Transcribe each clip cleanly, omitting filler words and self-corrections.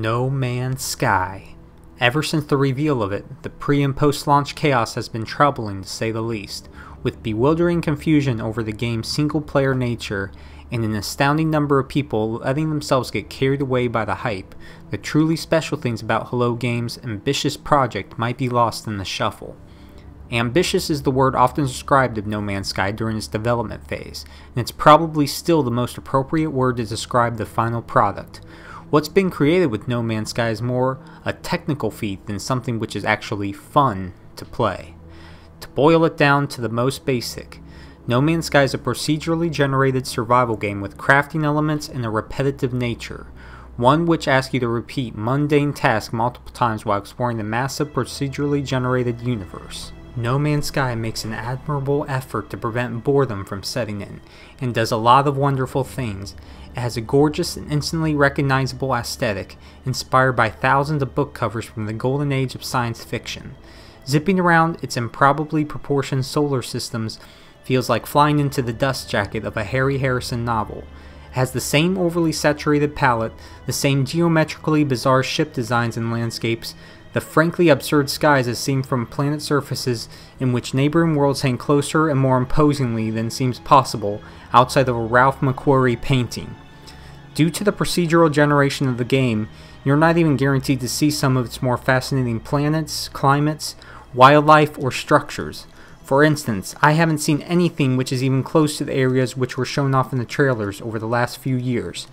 No Man's Sky. Ever since the reveal of it, the pre- and post-launch chaos has been troubling to say the least, with bewildering confusion over the game's single-player nature and an astounding number of people letting themselves get carried away by the hype. The truly special things about Hello Games' ambitious project might be lost in the shuffle. Ambitious is the word often described of No Man's Sky during its development phase, and it's probably still the most appropriate word to describe the final product. What's been created with No Man's Sky is more a technical feat than something which is actually fun to play. To boil it down to the most basic, No Man's Sky is a procedurally generated survival game with crafting elements and a repetitive nature, one which asks you to repeat mundane tasks multiple times while exploring the massive procedurally generated universe. No Man's Sky makes an admirable effort to prevent boredom from setting in, and does a lot of wonderful things. It has a gorgeous and instantly recognizable aesthetic, inspired by thousands of book covers from the golden age of science fiction. Zipping around its improbably proportioned solar systems feels like flying into the dust jacket of a Harry Harrison novel. It has the same overly saturated palette, the same geometrically bizarre ship designs and landscapes, the frankly absurd skies as seen from planet surfaces in which neighboring worlds hang closer and more imposingly than seems possible outside of a Ralph McQuarrie painting. Due to the procedural generation of the game, you're not even guaranteed to see some of its more fascinating planets, climates, wildlife, or structures. For instance, I haven't seen anything which is even close to the areas which were shown off in the trailers over the last few years.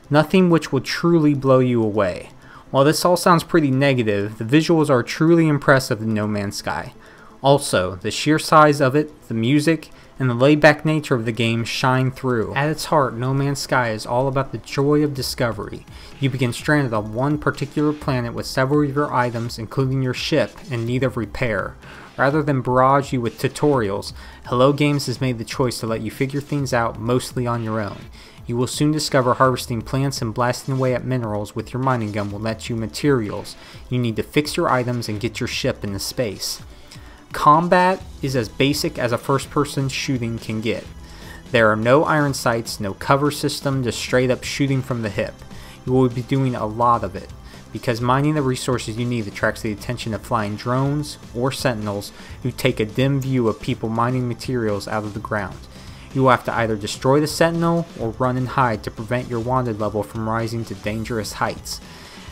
Nothing which will truly blow you away. While this all sounds pretty negative, the visuals are truly impressive in No Man's Sky. Also, the sheer size of it, the music, and the laid-back nature of the game shine through. At its heart, No Man's Sky is all about the joy of discovery. You begin stranded on one particular planet with several of your items, including your ship, in need of repair. Rather than barrage you with tutorials, Hello Games has made the choice to let you figure things out mostly on your own. You will soon discover harvesting plants and blasting away at minerals with your mining gun will net you materials you need to fix your items and get your ship into space. Combat is as basic as a first-person shooting can get. There are no iron sights, no cover system, just straight up shooting from the hip. You will be doing a lot of it, because mining the resources you need attracts the attention of flying drones or sentinels who take a dim view of people mining materials out of the ground. You will have to either destroy the sentinel or run and hide to prevent your wanted level from rising to dangerous heights.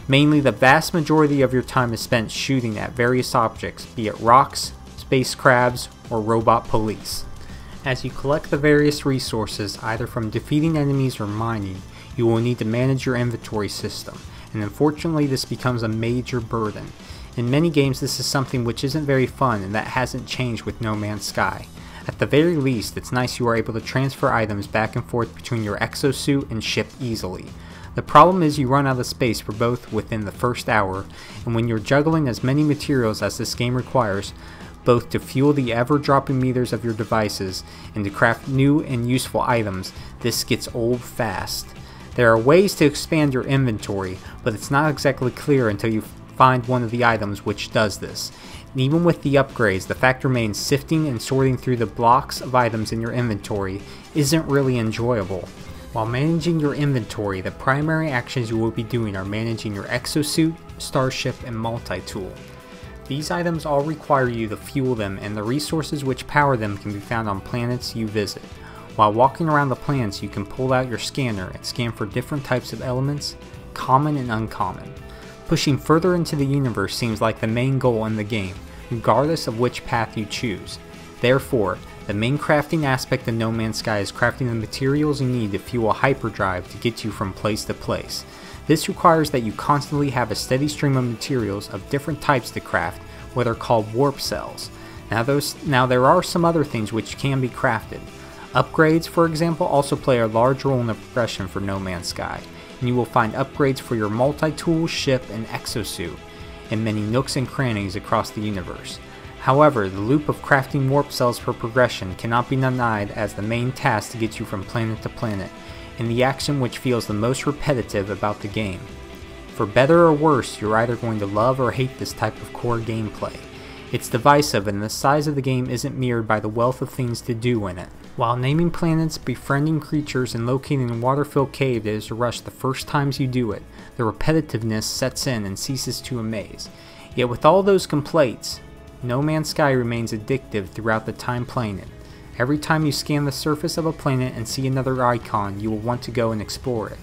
Mainly, the vast majority of your time is spent shooting at various objects, be it rocks, space crabs, or robot police. As you collect the various resources, either from defeating enemies or mining, you will need to manage your inventory system, and unfortunately this becomes a major burden. In many games this is something which isn't very fun, and that hasn't changed with No Man's Sky. At the very least, it's nice you are able to transfer items back and forth between your exosuit and ship easily. The problem is you run out of space for both within the first hour, and when you're juggling as many materials as this game requires, both to fuel the ever-dropping meters of your devices and to craft new and useful items, this gets old fast. There are ways to expand your inventory, but it's not exactly clear until you find one of the items which does this. And even with the upgrades, the fact remains sifting and sorting through the blocks of items in your inventory isn't really enjoyable. While managing your inventory, the primary actions you will be doing are managing your exosuit, starship, and multi-tool. These items all require you to fuel them, and the resources which power them can be found on planets you visit. While walking around the planets, you can pull out your scanner and scan for different types of elements, common and uncommon. Pushing further into the universe seems like the main goal in the game, regardless of which path you choose. Therefore, the main crafting aspect of No Man's Sky is crafting the materials you need to fuel a hyperdrive to get you from place to place. This requires that you constantly have a steady stream of materials of different types to craft, what are called warp cells. Now there are some other things which can be crafted. Upgrades, for example, also play a large role in the progression for No Man's Sky, and you will find upgrades for your multi-tool, ship, and exosuit in many nooks and crannies across the universe. However, the loop of crafting warp cells for progression cannot be denied as the main task to get you from planet to planet, and the action which feels the most repetitive about the game. For better or worse, you're either going to love or hate this type of core gameplay. It's divisive, and the size of the game isn't mirrored by the wealth of things to do in it. While naming planets, befriending creatures, and locating a water-filled cave is a rush the first times you do it, the repetitiveness sets in and ceases to amaze. Yet with all those complaints, No Man's Sky remains addictive throughout the time playing it. Every time you scan the surface of a planet and see another icon, you will want to go and explore it.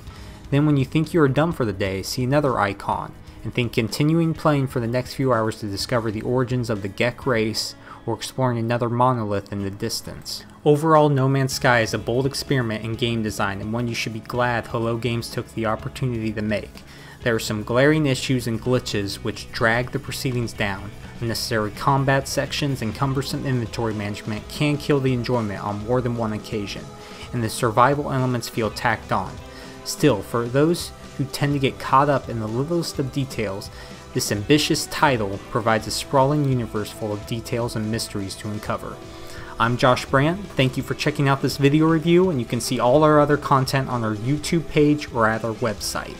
Then when you think you are done for the day, see another icon, and think continuing playing for the next few hours to discover the origins of the Gek race, or exploring another monolith in the distance. Overall, No Man's Sky is a bold experiment in game design and one you should be glad Hello Games took the opportunity to make. There are some glaring issues and glitches which drag the proceedings down. Unnecessary combat sections and cumbersome inventory management can kill the enjoyment on more than one occasion, and the survival elements feel tacked on. Still, for those who tend to get caught up in the littlest of details, this ambitious title provides a sprawling universe full of details and mysteries to uncover. I'm Josh Brant, thank you for checking out this video review, and you can see all our other content on our YouTube page or at our website.